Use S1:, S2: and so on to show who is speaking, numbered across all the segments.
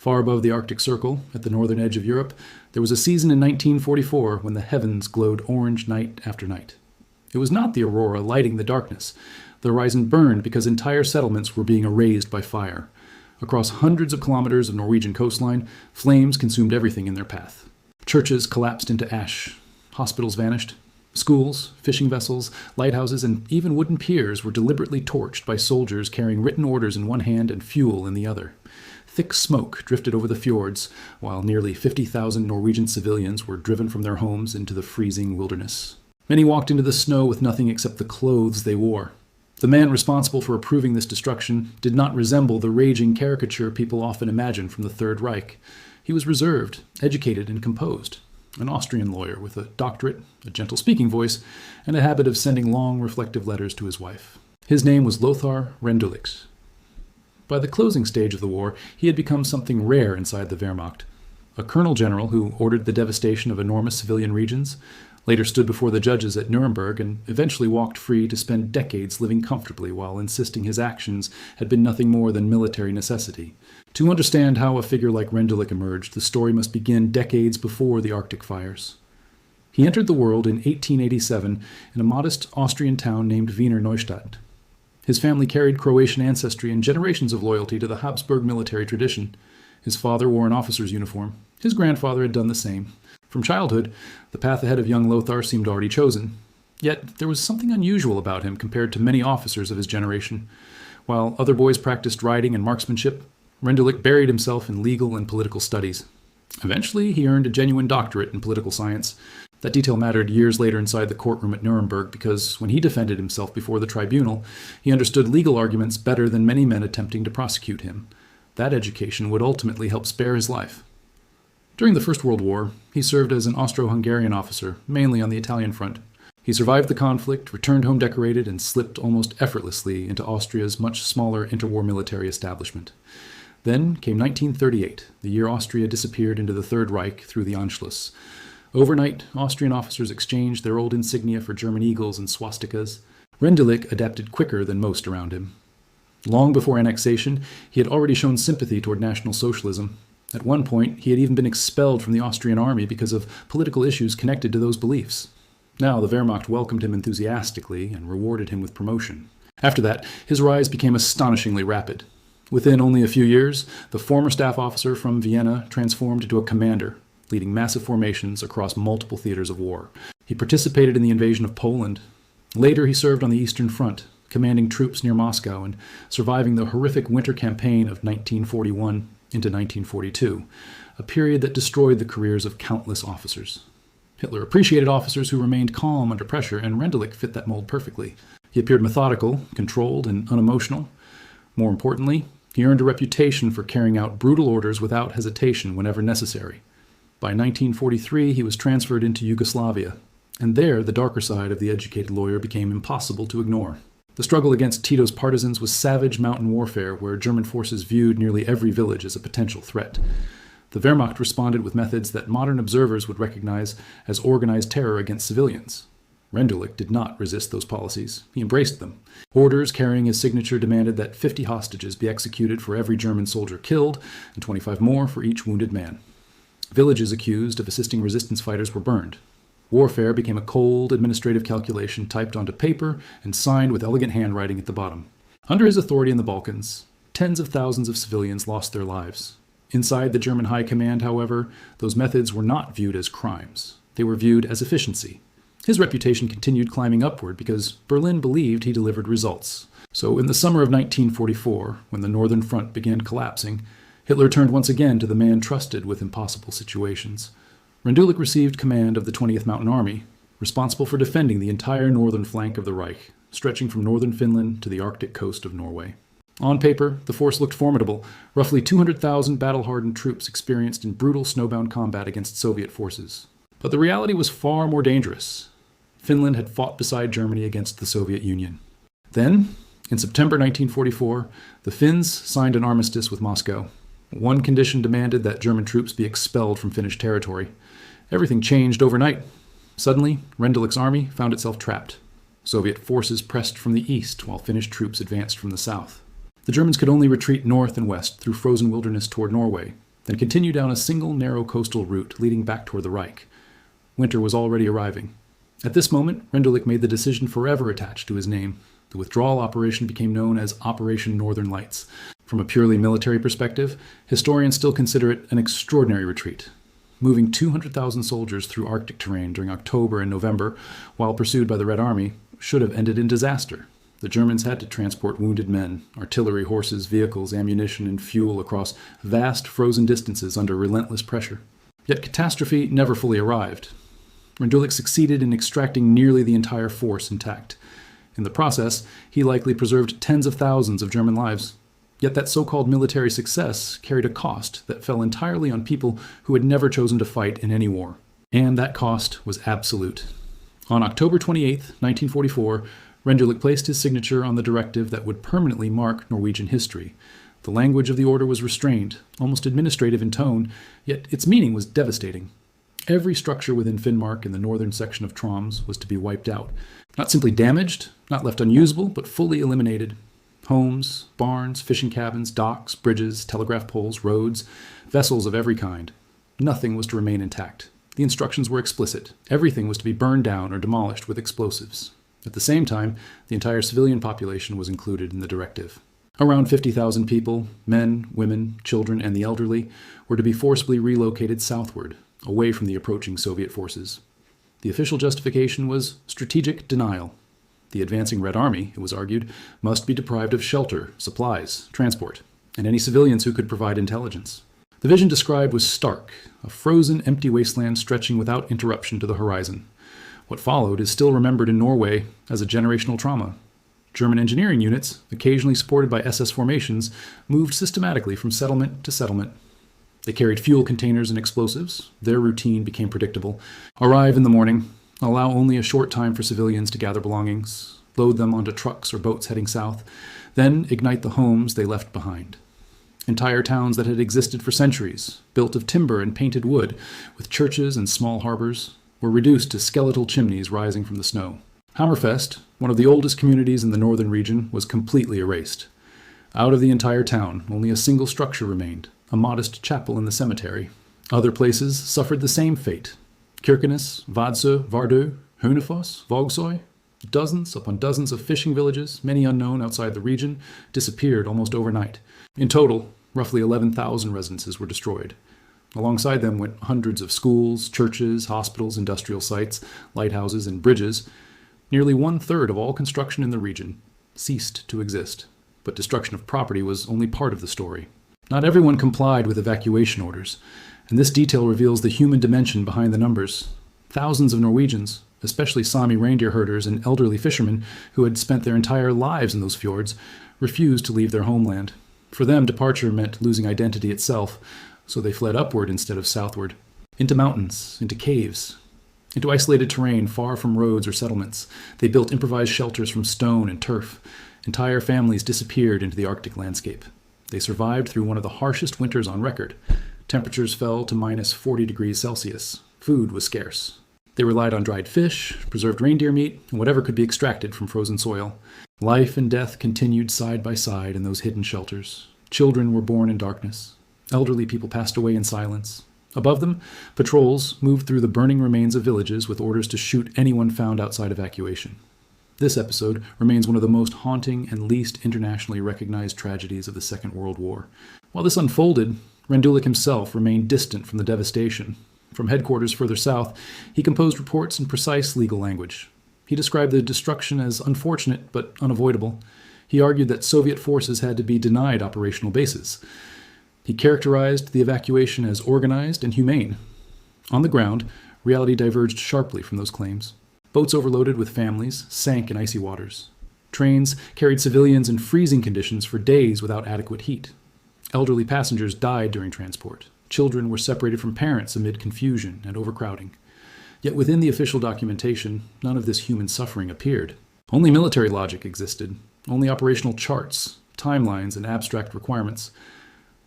S1: Far above the Arctic Circle, at the northern edge of Europe, there was a season in 1944 when the heavens glowed orange night after night. It was not the aurora lighting the darkness. The horizon burned because entire settlements were being erased by fire. Across hundreds of kilometers of Norwegian coastline, flames consumed everything in their path. Churches collapsed into ash. Hospitals vanished. Schools, fishing vessels, lighthouses, and even wooden piers were deliberately torched by soldiers carrying written orders in one hand and fuel in the other. Thick smoke drifted over the fjords, while nearly 50,000 Norwegian civilians were driven from their homes into the freezing wilderness. Many walked into the snow with nothing except the clothes they wore. The man responsible for approving this destruction did not resemble the raging caricature people often imagine from the Third Reich. He was reserved, educated, and composed. An Austrian lawyer with a doctorate, a gentle speaking voice, and a habit of sending long, reflective letters to his wife. His name was Lothar Rendulic. By the closing stage of the war, he had become something rare inside the Wehrmacht. A colonel general who ordered the devastation of enormous civilian regions, later stood before the judges at Nuremberg, and eventually walked free to spend decades living comfortably while insisting his actions had been nothing more than military necessity. To understand how a figure like Rendulic emerged, the story must begin decades before the Arctic fires. He entered the world in 1887 in a modest Austrian town named Wiener Neustadt. His family carried Croatian ancestry and generations of loyalty to the Habsburg military tradition. His father wore an officer's uniform. His grandfather had done the same. From childhood, the path ahead of young Lothar seemed already chosen. Yet there was something unusual about him compared to many officers of his generation. While other boys practiced riding and marksmanship, Rendulic buried himself in legal and political studies. Eventually, he earned a genuine doctorate in political science. That detail mattered years later inside the courtroom at Nuremberg because when he defended himself before the tribunal, he understood legal arguments better than many men attempting to prosecute him. That education would ultimately help spare his life. During the First World War, he served as an Austro-Hungarian officer, mainly on the Italian front. He survived the conflict, returned home decorated, and slipped almost effortlessly into Austria's much smaller interwar military establishment. Then came 1938, the year Austria disappeared into the Third Reich through the Anschluss. Overnight, Austrian officers exchanged their old insignia for German eagles and swastikas. Rendulic adapted quicker than most around him. Long before annexation, he had already shown sympathy toward National Socialism. At one point, he had even been expelled from the Austrian army because of political issues connected to those beliefs. Now the Wehrmacht welcomed him enthusiastically and rewarded him with promotion. After that, his rise became astonishingly rapid. Within only a few years, the former staff officer from Vienna transformed into a commander, leading massive formations across multiple theaters of war. He participated in the invasion of Poland. Later, he served on the Eastern Front, commanding troops near Moscow and surviving the horrific winter campaign of 1941 into 1942, a period that destroyed the careers of countless officers. Hitler appreciated officers who remained calm under pressure, and Rendulic fit that mold perfectly. He appeared methodical, controlled, and unemotional. More importantly, he earned a reputation for carrying out brutal orders without hesitation whenever necessary. By 1943, he was transferred into Yugoslavia, and there the darker side of the educated lawyer became impossible to ignore. The struggle against Tito's partisans was savage mountain warfare where German forces viewed nearly every village as a potential threat. The Wehrmacht responded with methods that modern observers would recognize as organized terror against civilians. Rendulic did not resist those policies. He embraced them. Orders carrying his signature demanded that 50 hostages be executed for every German soldier killed and 25 more for each wounded man. Villages accused of assisting resistance fighters were burned. Warfare became a cold, administrative calculation typed onto paper and signed with elegant handwriting at the bottom. Under his authority in the Balkans, tens of thousands of civilians lost their lives. Inside the German High Command, however, those methods were not viewed as crimes. They were viewed as efficiency. His reputation continued climbing upward because Berlin believed he delivered results. So in the summer of 1944, when the Northern Front began collapsing, Hitler turned once again to the man trusted with impossible situations. Rendulic received command of the 20th Mountain Army, responsible for defending the entire northern flank of the Reich, stretching from northern Finland to the Arctic coast of Norway. On paper, the force looked formidable. Roughly 200,000 battle-hardened troops experienced in brutal snowbound combat against Soviet forces. But the reality was far more dangerous. Finland had fought beside Germany against the Soviet Union. Then, in September 1944, the Finns signed an armistice with Moscow. One condition demanded that German troops be expelled from Finnish territory. Everything changed overnight. Suddenly, Rendulic's army found itself trapped. Soviet forces pressed from the east, while Finnish troops advanced from the south. The Germans could only retreat north and west through frozen wilderness toward Norway. then continue down a single narrow coastal route leading back toward the Reich. Winter was already arriving. At this moment, Rendulic made the decision forever attached to his name. The withdrawal operation became known as Operation Northern Lights. From a purely military perspective, historians still consider it an extraordinary retreat. Moving 200,000 soldiers through Arctic terrain during October and November, while pursued by the Red Army, should have ended in disaster. The Germans had to transport wounded men, artillery, horses, vehicles, ammunition, and fuel across vast frozen distances under relentless pressure. Yet catastrophe never fully arrived. Rendulic succeeded in extracting nearly the entire force intact. In the process, he likely preserved tens of thousands of German lives. Yet that so-called military success carried a cost that fell entirely on people who had never chosen to fight in any war. And that cost was absolute. On October 28, 1944, Rendulic placed his signature on the directive that would permanently mark Norwegian history. The language of the order was restrained, almost administrative in tone, yet its meaning was devastating. Every structure within Finnmark in the northern section of Troms was to be wiped out. Not simply damaged, not left unusable, but fully eliminated. Homes, barns, fishing cabins, docks, bridges, telegraph poles, roads, vessels of every kind. Nothing was to remain intact. The instructions were explicit. Everything was to be burned down or demolished with explosives. At the same time, the entire civilian population was included in the directive. Around 50,000 people, men, women, children, and the elderly, were to be forcibly relocated southward, away from the approaching Soviet forces. The official justification was strategic denial. The advancing Red Army, it was argued, must be deprived of shelter, supplies, transport, and any civilians who could provide intelligence. The vision described was stark, a frozen, empty wasteland stretching without interruption to the horizon. What followed is still remembered in Norway as a generational trauma. German engineering units, occasionally supported by SS formations, moved systematically from settlement to settlement. They carried fuel containers and explosives. Their routine became predictable. Arrive in the morning, allow only a short time for civilians to gather belongings, load them onto trucks or boats heading south, then ignite the homes they left behind. Entire towns that had existed for centuries, built of timber and painted wood, with churches and small harbors, were reduced to skeletal chimneys rising from the snow. Hammerfest, one of the oldest communities in the northern region, was completely erased. Out of the entire town, only a single structure remained, a modest chapel in the cemetery. Other places suffered the same fate. Kirkenes, Vadsø, Vardø, Hønefoss, Vågsøy, dozens upon dozens of fishing villages, many unknown outside the region, disappeared almost overnight. In total, roughly 11,000 residences were destroyed. Alongside them went hundreds of schools, churches, hospitals, industrial sites, lighthouses, and bridges. Nearly one-third of all construction in the region ceased to exist. But destruction of property was only part of the story. Not everyone complied with evacuation orders, and this detail reveals the human dimension behind the numbers. Thousands of Norwegians, especially Sami reindeer herders and elderly fishermen who had spent their entire lives in those fjords, refused to leave their homeland. For them, departure meant losing identity itself, so they fled upward instead of southward, into mountains, into caves, into isolated terrain far from roads or settlements. They built improvised shelters from stone and turf. Entire families disappeared into the Arctic landscape. They survived through one of the harshest winters on record. Temperatures fell to minus 40 degrees Celsius. Food was scarce. They relied on dried fish, preserved reindeer meat, and whatever could be extracted from frozen soil. Life and death continued side by side in those hidden shelters. Children were born in darkness. Elderly people passed away in silence. Above them, patrols moved through the burning remains of villages with orders to shoot anyone found outside evacuation. This episode remains one of the most haunting and least internationally recognized tragedies of the Second World War. While this unfolded, Rendulic himself remained distant from the devastation. From headquarters further south, he composed reports in precise legal language. He described the destruction as unfortunate but unavoidable. He argued that Soviet forces had to be denied operational bases. He characterized the evacuation as organized and humane. On the ground, reality diverged sharply from those claims. Boats overloaded with families sank in icy waters. Trains carried civilians in freezing conditions for days without adequate heat. Elderly passengers died during transport. Children were separated from parents amid confusion and overcrowding. Yet within the official documentation, none of this human suffering appeared. Only military logic existed, only operational charts, timelines, and abstract requirements.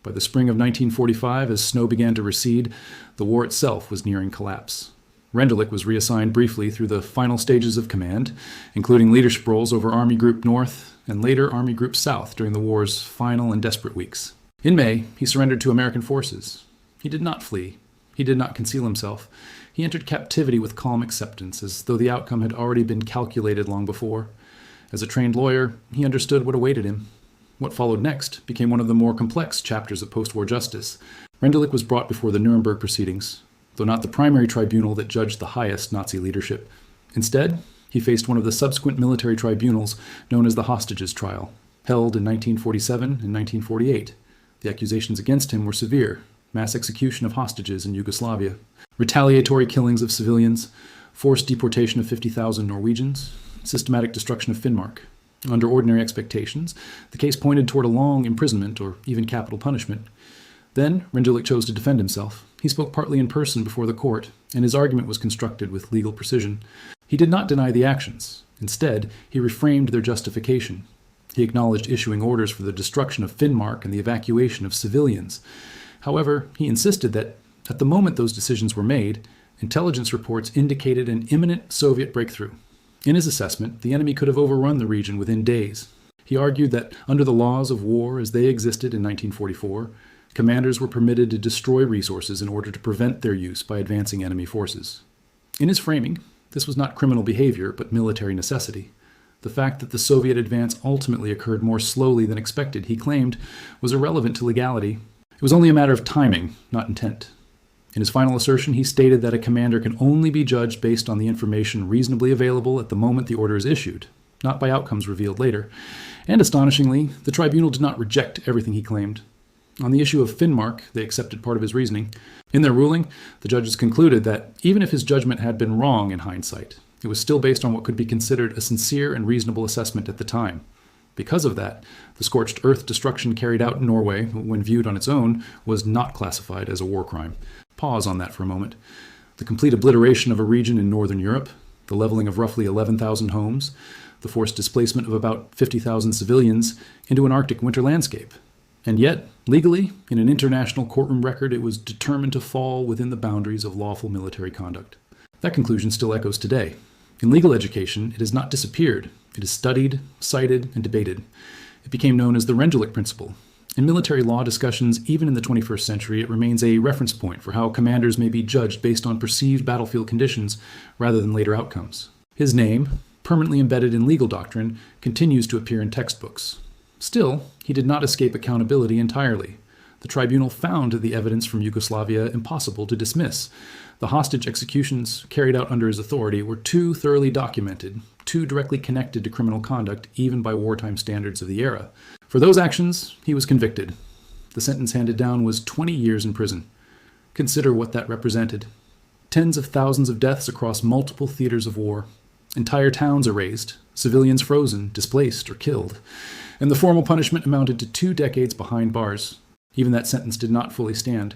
S1: By the spring of 1945, as snow began to recede, the war itself was nearing collapse. Rendulic was reassigned briefly through the final stages of command, including leadership roles over Army Group North and later Army Group South during the war's final and desperate weeks. In May, he surrendered to American forces. He did not flee. He did not conceal himself. He entered captivity with calm acceptance, as though the outcome had already been calculated long before. As a trained lawyer, he understood what awaited him. What followed next became one of the more complex chapters of post-war justice. Rendulic was brought before the Nuremberg proceedings, though not the primary tribunal that judged the highest Nazi leadership. Instead, he faced one of the subsequent military tribunals known as the Hostages Trial, held in 1947 and 1948. The accusations against him were severe: mass execution of hostages in Yugoslavia, retaliatory killings of civilians, forced deportation of 50,000 Norwegians, systematic destruction of Finnmark. Under ordinary expectations, the case pointed toward a long imprisonment or even capital punishment. Then, Rendulic chose to defend himself. He spoke partly in person before the court, and his argument was constructed with legal precision. He did not deny the actions. Instead, he reframed their justification. He acknowledged issuing orders for the destruction of Finnmark and the evacuation of civilians. However, he insisted that, at the moment those decisions were made, intelligence reports indicated an imminent Soviet breakthrough. In his assessment, the enemy could have overrun the region within days. He argued that, under the laws of war as they existed in 1944, commanders were permitted to destroy resources in order to prevent their use by advancing enemy forces. In his framing, this was not criminal behavior, but military necessity. The fact that the Soviet advance ultimately occurred more slowly than expected, he claimed, was irrelevant to legality. It was only a matter of timing, not intent. In his final assertion, he stated that a commander can only be judged based on the information reasonably available at the moment the order is issued, not by outcomes revealed later. And astonishingly, the tribunal did not reject everything he claimed. On the issue of Finnmark, they accepted part of his reasoning. In their ruling, the judges concluded that even if his judgment had been wrong in hindsight, it was still based on what could be considered a sincere and reasonable assessment at the time. Because of that, the Scorched-Earth destruction carried out in Norway, when viewed on its own, was not classified as a war crime. Pause on that for a moment. The complete obliteration of a region in northern Europe, the leveling of roughly 11,000 homes, the forced displacement of about 50,000 civilians into an Arctic winter landscape. And yet, legally, in an international courtroom record, it was determined to fall within the boundaries of lawful military conduct. That conclusion still echoes today. In legal education, it has not disappeared. It is studied, cited, and debated. It became known as the Rendulic principle. In military law discussions, even in the 21st century, it remains a reference point for how commanders may be judged based on perceived battlefield conditions rather than later outcomes. His name, permanently embedded in legal doctrine, continues to appear in textbooks. Still, he did not escape accountability entirely. The tribunal found the evidence from Yugoslavia impossible to dismiss. The hostage executions carried out under his authority were too thoroughly documented, too directly connected to criminal conduct, even by wartime standards of the era. For those actions, he was convicted. The sentence handed down was 20 years in prison. Consider what that represented. Tens of thousands of deaths across multiple theaters of war. Entire towns erased, civilians frozen, displaced, or killed. And the formal punishment amounted to 2 decades behind bars. Even that sentence did not fully stand.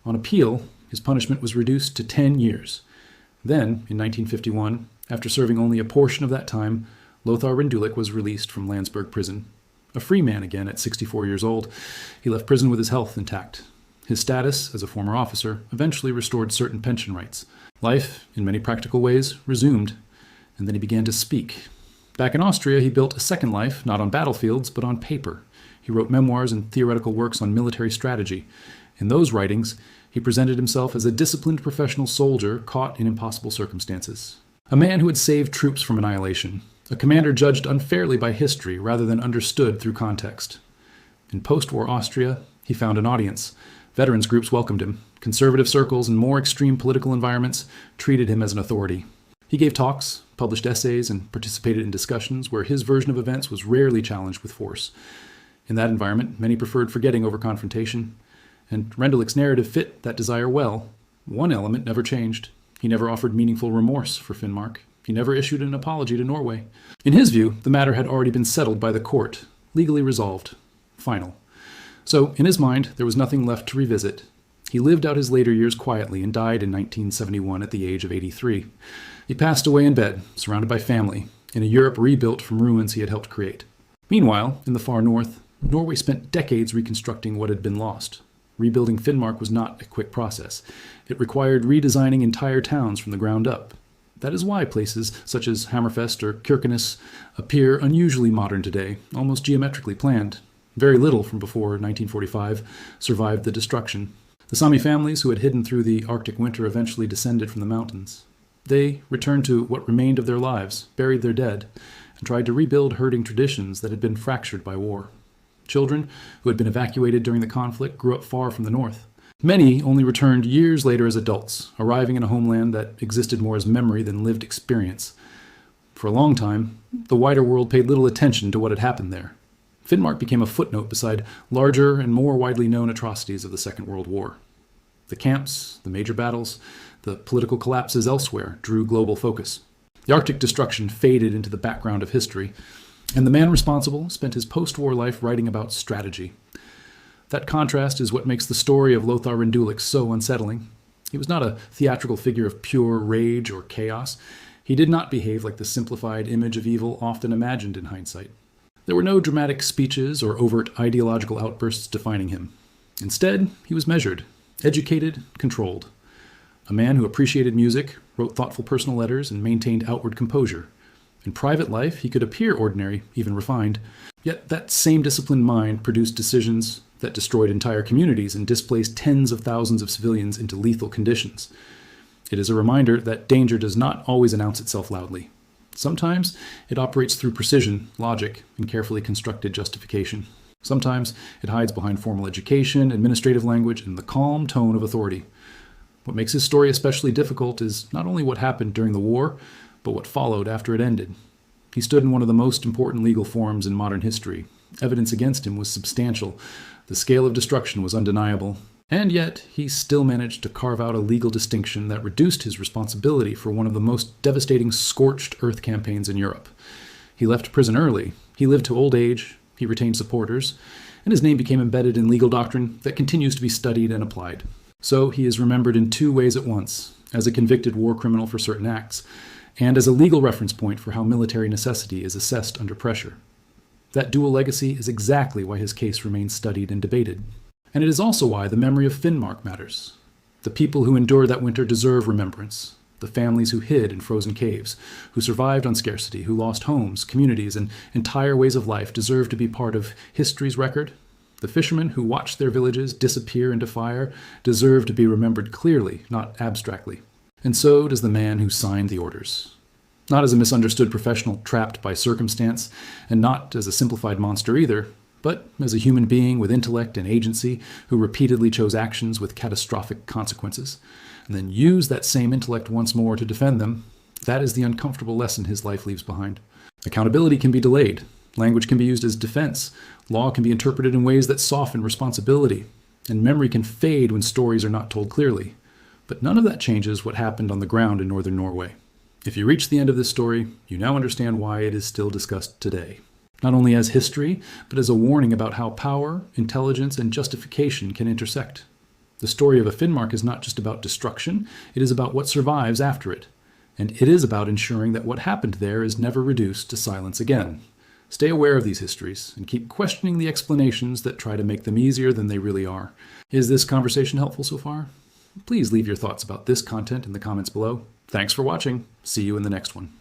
S1: On appeal, his punishment was reduced to 10 years. Then, in 1951, after serving only a portion of that time, Lothar Rendulic was released from Landsberg prison. A free man again at 64 years old, he left prison with his health intact. His status as a former officer eventually restored certain pension rights. Life, in many practical ways, resumed, and then he began to speak. Back in Austria, he built a second life, not on battlefields, but on paper. He wrote memoirs and theoretical works on military strategy. In those writings, he presented himself as a disciplined professional soldier caught in impossible circumstances. A man who had saved troops from annihilation. A commander judged unfairly by history rather than understood through context. In post-war Austria, he found an audience. Veterans groups welcomed him. Conservative circles and more extreme political environments treated him as an authority. He gave talks, published essays, and participated in discussions where his version of events was rarely challenged with force. In that environment, many preferred forgetting over confrontation, and Rendulic's narrative fit that desire well. One element never changed. He never offered meaningful remorse for Finnmark. He never issued an apology to Norway. In his view, the matter had already been settled by the court, legally resolved, final. So, in his mind, there was nothing left to revisit. He lived out his later years quietly and died in 1971 at the age of 83. He passed away in bed, surrounded by family, in a Europe rebuilt from ruins he had helped create. Meanwhile, in the far north, Norway spent decades reconstructing what had been lost. Rebuilding Finnmark was not a quick process. It required redesigning entire towns from the ground up. That is why places such as Hammerfest or Kirkenes appear unusually modern today, almost geometrically planned. Very little from before 1945 survived the destruction. The Sami families who had hidden through the Arctic winter eventually descended from the mountains. They returned to what remained of their lives, buried their dead, and tried to rebuild herding traditions that had been fractured by war. Children who had been evacuated during the conflict grew up far from the north. Many only returned years later as adults, arriving in a homeland that existed more as memory than lived experience. For a long time, the wider world paid little attention to what had happened there. Finnmark became a footnote beside larger and more widely known atrocities of the Second World War. The camps, the major battles, the political collapses elsewhere drew global focus. The Arctic destruction faded into the background of history, and the man responsible spent his post-war life writing about strategy. That contrast is what makes the story of Lothar Rendulic so unsettling. He was not a theatrical figure of pure rage or chaos. He did not behave like the simplified image of evil often imagined in hindsight. There were no dramatic speeches or overt ideological outbursts defining him. Instead, he was measured, educated, controlled. A man who appreciated music, wrote thoughtful personal letters, and maintained outward composure. In private life, he could appear ordinary, even refined. Yet that same disciplined mind produced decisions that destroyed entire communities and displaced tens of thousands of civilians into lethal conditions. It is a reminder that danger does not always announce itself loudly. Sometimes it operates through precision, logic, and carefully constructed justification. Sometimes it hides behind formal education, administrative language, and the calm tone of authority. What makes his story especially difficult is not only what happened during the war, but what followed after it ended. He stood in one of the most important legal forums in modern history. Evidence against him was substantial. The scale of destruction was undeniable. And yet, he still managed to carve out a legal distinction that reduced his responsibility for one of the most devastating Scorched-Earth campaigns in Europe. He left prison early. He lived to old age. He retained supporters. And his name became embedded in legal doctrine that continues to be studied and applied. So he is remembered in two ways at once, as a convicted war criminal for certain acts, and as a legal reference point for how military necessity is assessed under pressure. That dual legacy is exactly why his case remains studied and debated. And it is also why the memory of Finnmark matters. The people who endured that winter deserve remembrance. The families who hid in frozen caves, who survived on scarcity, who lost homes, communities, and entire ways of life deserve to be part of history's record. The fishermen who watched their villages disappear into fire deserve to be remembered clearly, not abstractly. And so does the man who signed the orders. Not as a misunderstood professional trapped by circumstance, and not as a simplified monster either, but as a human being with intellect and agency who repeatedly chose actions with catastrophic consequences, and then used that same intellect once more to defend them. That is the uncomfortable lesson his life leaves behind. Accountability can be delayed. Language can be used as defense. Law can be interpreted in ways that soften responsibility. And memory can fade when stories are not told clearly. But none of that changes what happened on the ground in northern Norway. If you reach the end of this story, you now understand why it is still discussed today. Not only as history, but as a warning about how power, intelligence, and justification can intersect. The story of a Finnmark is not just about destruction, it is about what survives after it. And it is about ensuring that what happened there is never reduced to silence again. Stay aware of these histories, and keep questioning the explanations that try to make them easier than they really are. Is this conversation helpful so far? Please leave your thoughts about this content in the comments below. Thanks for watching. See you in the next one.